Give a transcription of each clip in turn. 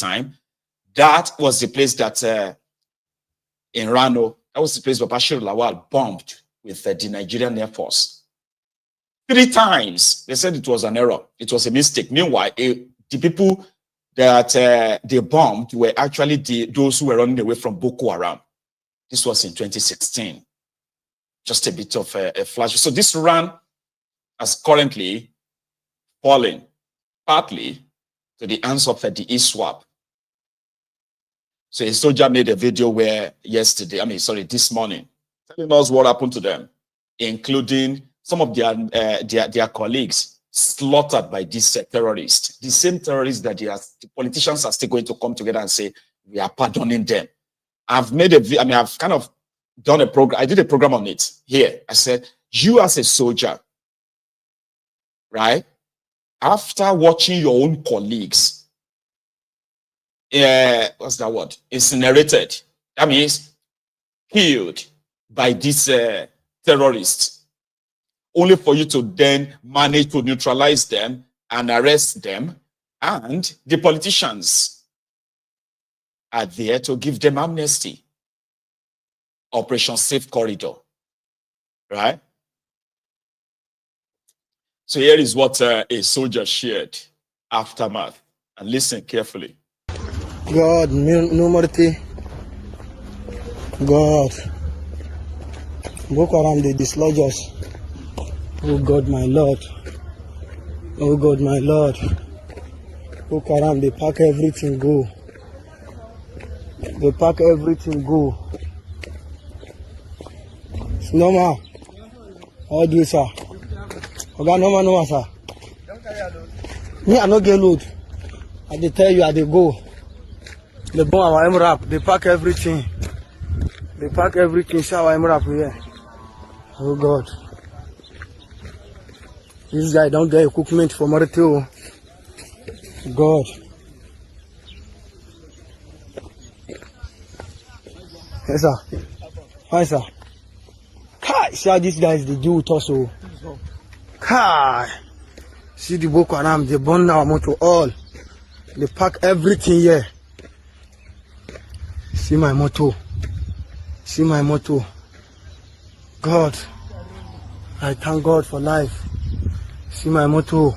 time. That was the place that in Rano, that was the place where Bashir Lawal bombed with the Nigerian Air Force. 3 times. They said it was an error. It was a mistake. Meanwhile, the people that they bombed were actually those who were running away from Boko Haram. This was in 2016. Just a bit of a flash. So this run has currently fallen partly to the hands of the ISWAP. So a soldier made a video where this morning, telling us what happened to them, including some of their colleagues slaughtered by these terrorists. The same terrorists that the politicians are still going to come together and say, we are pardoning them. I've kind of done a program. I did a program on it here. I said, you as a soldier, right? After watching your own colleagues, what's that word? Incinerated. That means killed by these terrorists, only for you to then manage to neutralize them and arrest them. And the politicians are there to give them amnesty. Operation Safe Corridor, right? So here is what a soldier shared aftermath. And listen carefully. God, no Marte. God. Boko Haram, they dislodge us. Oh God, my Lord. Oh God, my Lord. Boko Haram, they pack everything, go. They pack everything, go. It's normal. All do it, sir. Okay, normal, sir. Me, I no get load. I dey tell you, I dey go. They burn our MRAP. They pack everything. They pack everything. See our MRAP here. Oh God. This guy don't get equipment for Marte. God. Yes, sir. Hi, sir. Kai, see how these guys they do with us. Oh. Kai. See the Boko Haram. They burn our motor all. They pack everything here. See my motto. See my motto. God. I thank God for life. See my motto.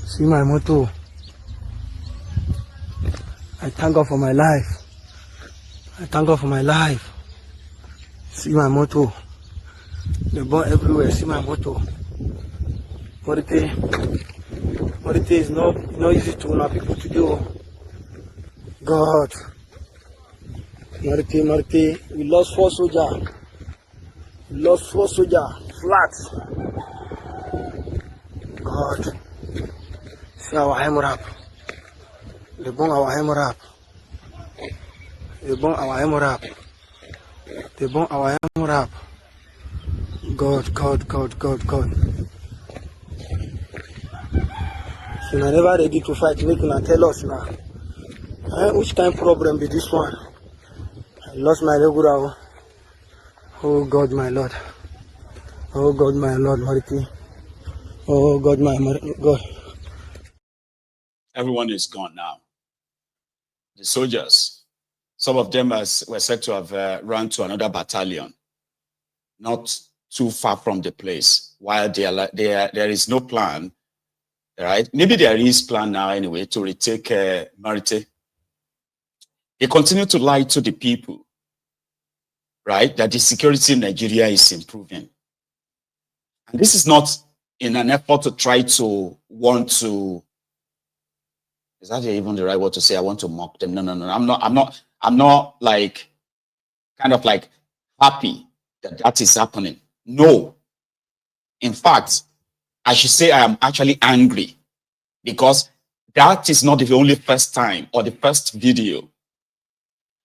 See my motto. I thank God for my life. I thank God for my life. See my motto. They burn everywhere. See my motto. Marte is not easy to know people to do. God. Marte. We lost 4 soldiers. We lost 4 soldiers. Flat. God. See our MRAP. They burn our MRAP. They burn our MRAP. They burn our MRAP. God. So I never ready to fight. Make una tell us now. Which kind of problem be this one? I lost my regular. Oh God, my Lord. Oh God, my Lord, Marte. Oh God, my God. Everyone is gone now. The soldiers, some of them were said to have run to another battalion, not too far from the place. While there is no plan, right? Maybe there is plan now anyway to retake Marte. They continue to lie to the people, right? That the security in Nigeria is improving. And this is not in an effort to try to is that even the right word to say? I want to mock them. No. I'm not like kind of like happy that is happening. No. In fact, I should say I am actually angry because that is not the only first time or the first video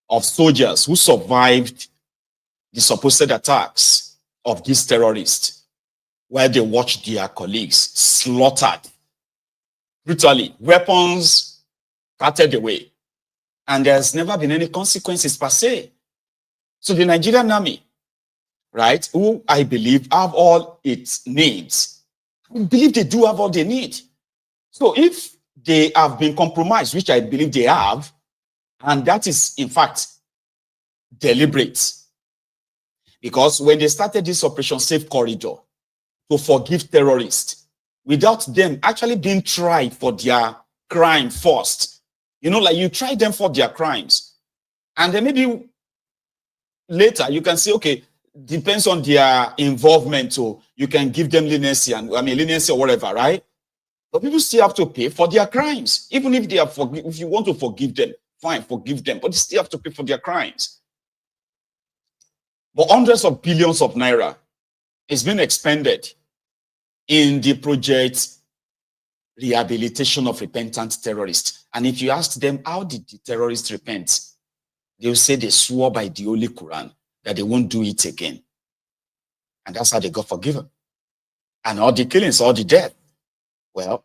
of soldiers who survived the supposed attacks of these terrorists, where they watched their colleagues slaughtered brutally, weapons carted away, and there's never been any consequences per se. So the Nigerian army, right, who I believe have all its needs, I believe they do have all they need. So if they have been compromised, which I believe they have, and that is, in fact, deliberate. Because when they started this Operation Safe Corridor to forgive terrorists, without them actually being tried for their crime first, you know, like you try them for their crimes, and then maybe later you can say, okay, depends on their involvement, so you can give them leniency, and leniency or whatever, right? But people still have to pay for their crimes, even if they are if you want to forgive them, fine, forgive them, but they still have to pay for their crimes. But hundreds of billions of naira is being expended in the project rehabilitation of repentant terrorists. And if you ask them, how did the terrorists repent? They will say they swore by the Holy Quran that they won't do it again. And that's how they got forgiven. And all the killings, all the death. Well,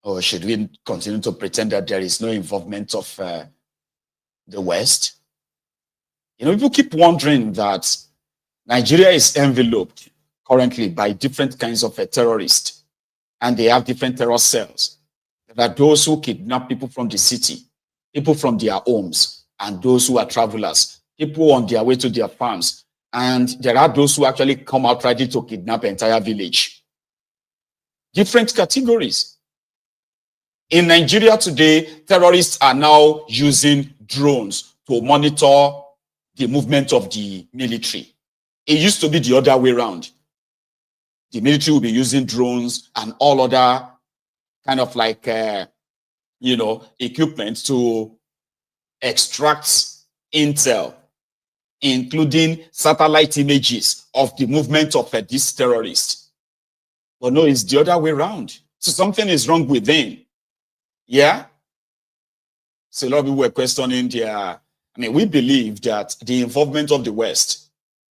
or should we continue to pretend that there is no involvement of the West? You know, people keep wondering that Nigeria is enveloped currently by different kinds of terrorists, and they have different terror cells. There are those who kidnap people from the city, people from their homes, and those who are travelers, people on their way to their farms. And there are those who actually come out ready to kidnap an entire village. Different categories. In Nigeria today, terrorists are now using drones to monitor the movement of the military. It used to be the other way around. The military will be using drones and all other kind of like, equipment to extract intel, including satellite images of the movement of these terrorists. But no, it's the other way around. So something is wrong with them. Yeah? So a lot of people were questioning their, we believe that the involvement of the West,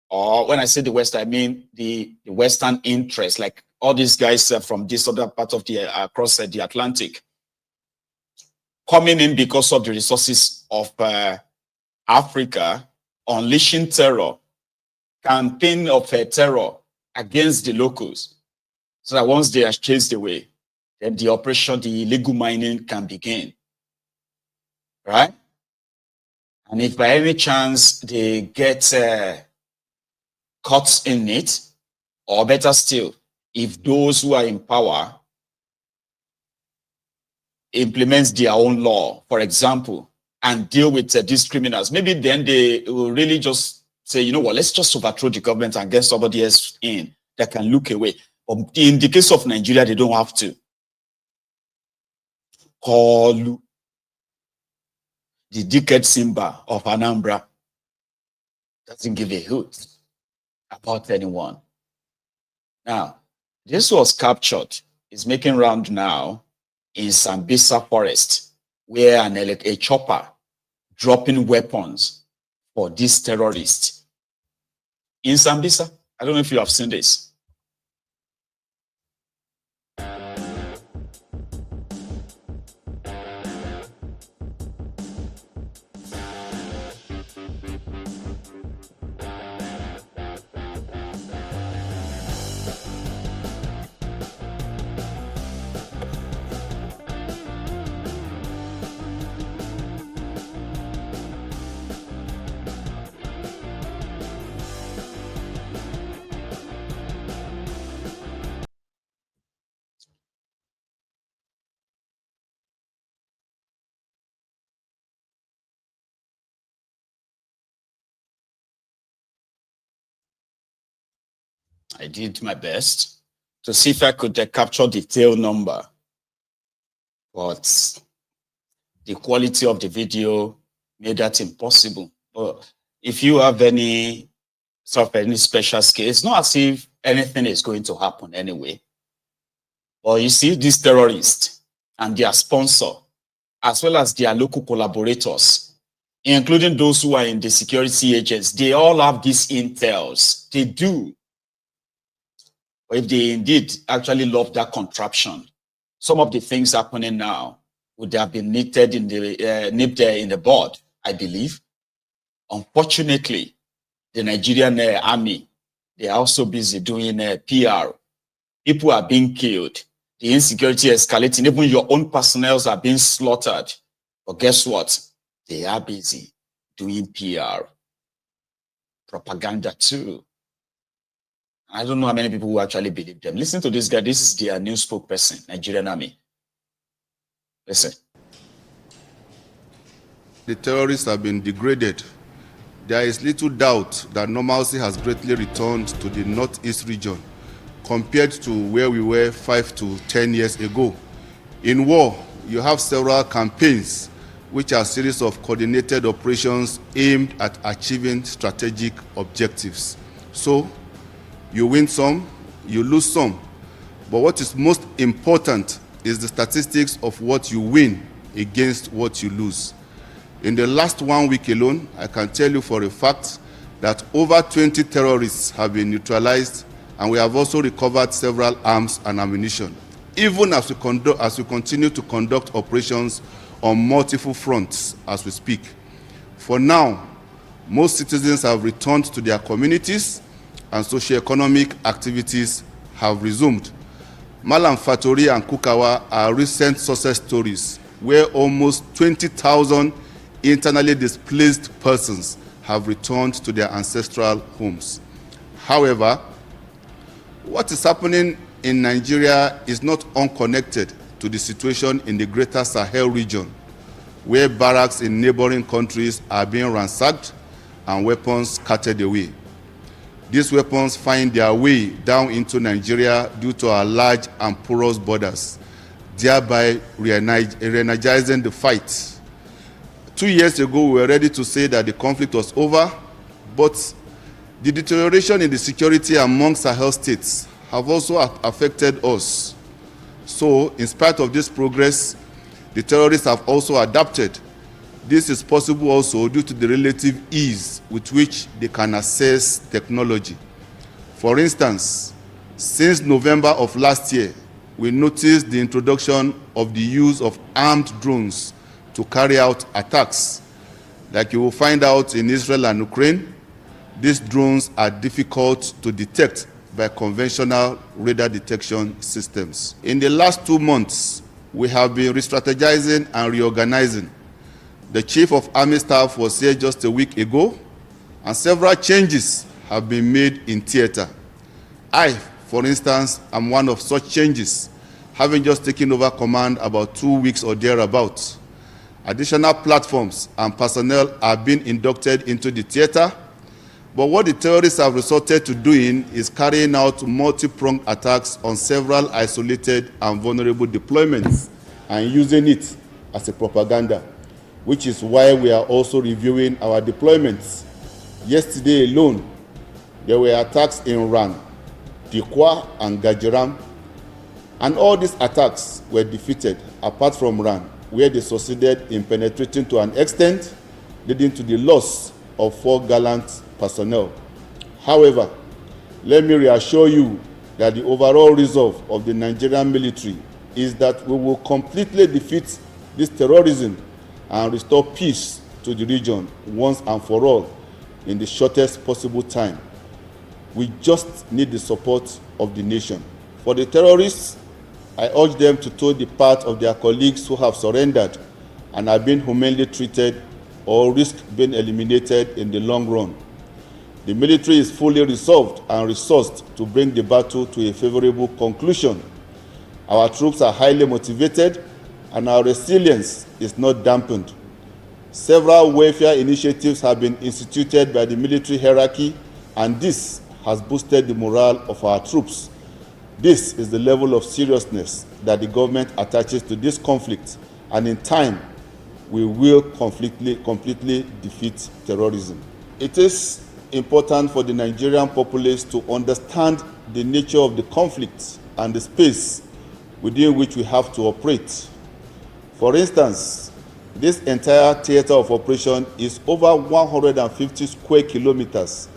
or when I say the West, I mean the Western interest, like all these guys from this other part of the, across the Atlantic, coming in because of the resources of Africa, unleashing terror, campaign of terror against the locals, so that once they are chased away, then the operation, the illegal mining can begin, right? And if by any chance they get caught in it, or better still, if those who are in power implement their own law, for example, and deal with these criminals, maybe then they will really just say, you know what, let's just overthrow the government and get somebody else in that can look away. But in the case of Nigeria, they don't have to. Kolu, the dickhead Simba of Anambra, doesn't give a hoot about anyone. Now, this was captured, is making round now in Sambisa Forest, where a chopper dropping weapons for these terrorists. In Sambisa, I don't know if you have seen this. I did my best to see if I could capture the tail number, but the quality of the video made that impossible. But if you have any sort of any special skill, it's not as if anything is going to happen anyway. But you see, these terrorists and their sponsor, as well as their local collaborators, including those who are in the security agents, they all have these intels. They do. If they indeed actually love that contraption, some of the things happening now would have been nipped in the bud, I believe. Unfortunately, the Nigerian army, they are also busy doing PR. People are being killed. the insecurity escalating, even your own personnel are being slaughtered. But guess what? They are busy doing PR, propaganda too. I don't know how many people who actually believe them. Listen to this guy. This is their new spokesperson, Nigerian Army. Listen. The terrorists have been degraded. There is little doubt that normalcy has greatly returned to the northeast region compared to where we were 5 to 10 years ago. In war, you have several campaigns, which are a series of coordinated operations aimed at achieving strategic objectives. So, you win some, you lose some. But what is most important is the statistics of what you win against what you lose. In the last 1 week alone, I can tell you for a fact that over 20 terrorists have been neutralized, and we have also recovered several arms and ammunition, even as we continue to conduct operations on multiple fronts as we speak. For now, most citizens have returned to their communities and socio-economic activities have resumed. Malam Fatori and Kukawa are recent success stories where almost 20,000 internally displaced persons have returned to their ancestral homes. However, what is happening in Nigeria is not unconnected to the situation in the greater Sahel region, where barracks in neighboring countries are being ransacked and weapons carted away. These weapons find their way down into Nigeria due to our large and porous borders, thereby re-energizing the fight. 2 years ago, we were ready to say that the conflict was over, but the deterioration in the security among Sahel states have also affected us. So, in spite of this progress, the terrorists have also adapted. This is possible also due to the relative ease with which they can access technology. For instance, since November of last year, we noticed the introduction of the use of armed drones to carry out attacks. Like you will find out in Israel and Ukraine, these drones are difficult to detect by conventional radar detection systems. In the last 2 months, we have been re-strategizing and reorganizing. The Chief of Army Staff was here just a week ago, and several changes have been made in theater. I, for instance, am one of such changes, having just taken over command about 2 weeks or thereabouts. Additional platforms and personnel are being inducted into the theater, but what the terrorists have resorted to doing is carrying out multi-pronged attacks on several isolated and vulnerable deployments and using it as a propaganda, which is why we are also reviewing our deployments. Yesterday alone, there were attacks in Ran, Dikwa, and Gajiram, and all these attacks were defeated, apart from Ran, where they succeeded in penetrating to an extent, leading to the loss of 4 gallant personnel. However, let me reassure you that the overall resolve of the Nigerian military is that we will completely defeat this terrorism and restore peace to the region once and for all in the shortest possible time. We just need the support of the nation. For the terrorists, I urge them to toe the path of their colleagues who have surrendered and are being humanely treated or risk being eliminated in the long run. The military is fully resolved and resourced to bring the battle to a favorable conclusion. Our troops are highly motivated and our resilience is not dampened. Several welfare initiatives have been instituted by the military hierarchy, and this has boosted the morale of our troops. This is the level of seriousness that the government attaches to this conflict, and in time, we will completely defeat terrorism. It is important for the Nigerian populace to understand the nature of the conflict and the space within which we have to operate. For instance, this entire theater of operation is over 150 square kilometers.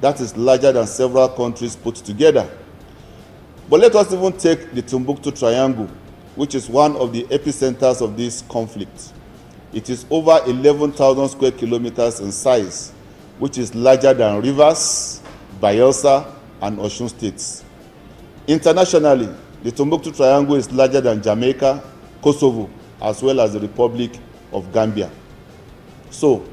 That is larger than several countries put together. But let us even take the Timbuktu Triangle, which is one of the epicenters of this conflict. It is over 11,000 square kilometers in size, which is larger than Rivers, Bayelsa, and Osun states. Internationally, The Timbuktu Triangle is larger than Jamaica, Kosovo, as well as the Republic of Gambia. So,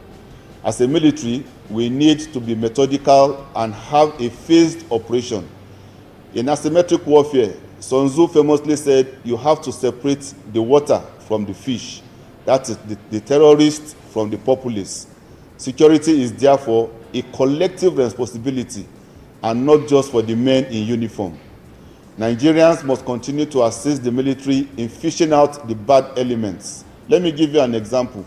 as a military, we need to be methodical and have a phased operation. In asymmetric warfare, Sun Tzu famously said, you have to separate the water from the fish. That is the terrorists from the populace. Security is therefore a collective responsibility and not just for the men in uniform. Nigerians must continue to assist the military in fishing out the bad elements. Let me give you an example.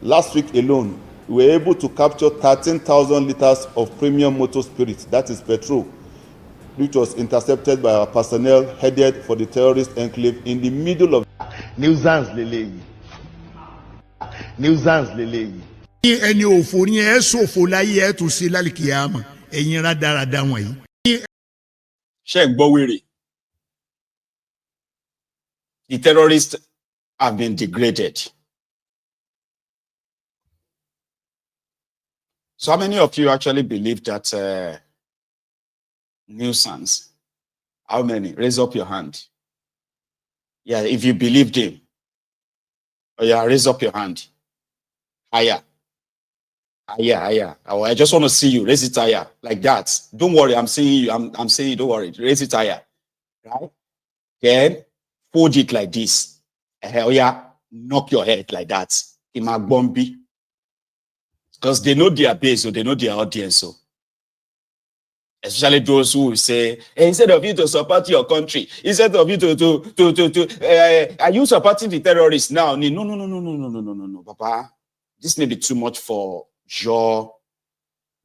Last week alone, we were able to capture 13,000 liters of premium motor spirit, that is petrol, which was intercepted by our personnel headed for the terrorist enclave in the middle of nuisance leleyi. Ẹni òfò ni ẹ ṣòfò láyé ẹ tún ṣe lálìkìyàmà ẹ̀yin rádaràda wọ̀nyí. Ṣé ń gbọ́ wèrè? The terrorists have been degraded. So how many of you actually believe that nuisance? How many? Raise up your hand. Yeah, if you believed him. Oh yeah, raise up your hand. Higher. Higher. Oh, I just want to see you. Raise it higher. Like that. Don't worry, I'm seeing you. I'm saying you, don't worry. Raise it higher. Right? Then fold it like this. Oh yeah, knock your head like that. Imagbombi. Because they know their base, so they know their audience. So especially those who say, hey, instead of you to support your country, instead of you are you supporting the terrorists now? No, Papa. This may be too much for your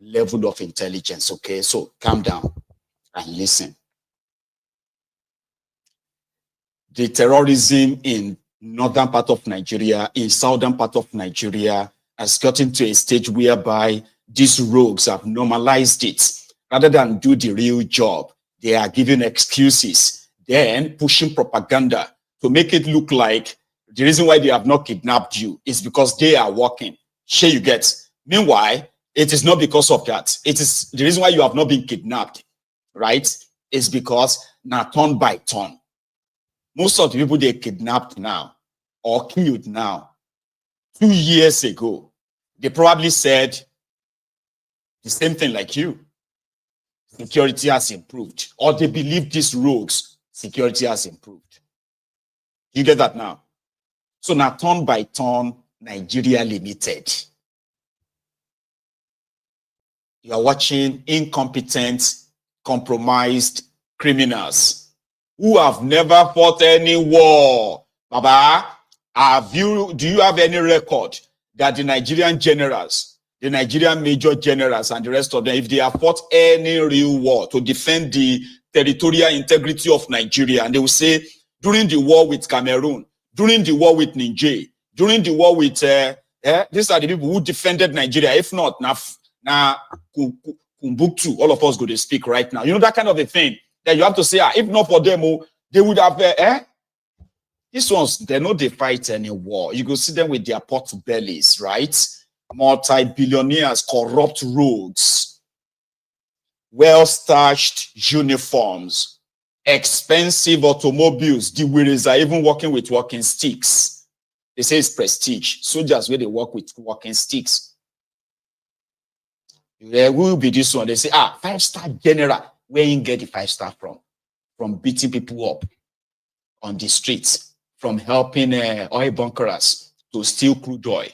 level of intelligence, okay? So calm down and listen. The terrorism in northern part of Nigeria, in southern part of Nigeria, has gotten to a stage whereby these rogues have normalized it. Rather than do the real job, they are giving excuses, then pushing propaganda to make it look like the reason why they have not kidnapped you is because they are working. Sure, you get. Meanwhile, it is not because of that. It is the reason why you have not been kidnapped, right? Is because now turn by turn. Most of the people they kidnapped now or killed now, 2 years ago, they probably said the same thing like you. Security has improved. Or they believe these rogues, security has improved. You get that now? So now turn by turn, Nigeria Limited. You are watching incompetent, compromised criminals who have never fought any war. Baba, do you have any record that the Nigerian generals, the Nigerian major generals and the rest of them, if they have fought any real war to defend the territorial integrity of Nigeria, and they will say, during the war with Cameroon, during the war with Niger, during the war with, these are the people who defended Nigeria. If not, now Kumbuktu, all of us go to speak right now. You know that kind of a thing that you have to say, if not for them, they would have, these ones, they know they fight any war. You go see them with their pot bellies, right? Multi-billionaires, corrupt rogues, well-starched uniforms, expensive automobiles. The winners are even working with walking sticks. They say it's prestige. Soldiers where they work with walking sticks. There will be this one. They say, 5-star general. Where you get the 5-star from? From beating people up on the streets, from helping oil bunkerers to steal crude oil.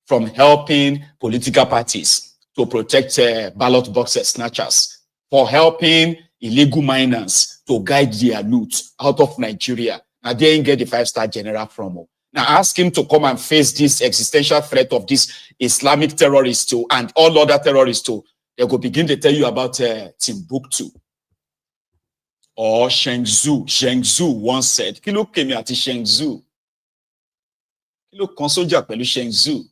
From helping political parties to protect ballot boxes snatchers, for helping illegal miners to guide their loot out of Nigeria. Now they ain't get the 5-star general from him. Now ask him to come and face this existential threat of this Islamic terrorists too, and all other terrorists too. They go begin to tell you about Timbuktu or Shenzhou. Shenzhou once said, "Kilo kemi ati Shenzhou. Kilo konsoja pẹ̀lú Shenzhou.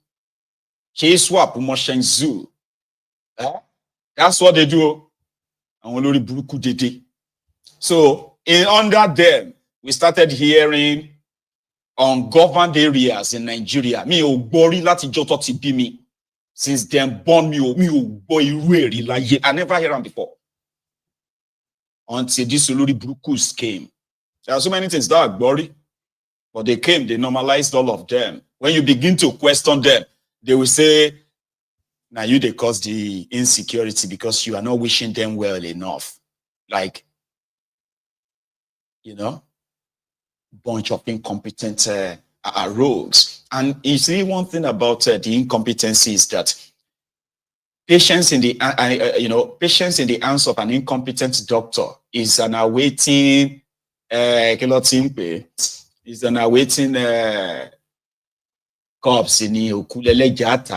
ISWAP mo Shenzhou." That's what they do. And we buruku dede. So under them, we started hearing ungoverned areas in Nigeria. Mi ò gbọ́ rí láti jọ́ tó ti bí mi. Since them born me ò gbọ́ irú ẹ̀ rí láyé. I never heard them before. Until these olórí burukus came There are so many things that are glory, but they came, they normalized all of them. When you begin to question them, they will say, now you they cause the insecurity because you are not wishing them well enough. Like, you know, bunch of incompetent rogues. And you see, one thing about the incompetency is that patience in the patience in the hands of an incompetent doctor is an awaiting corpse in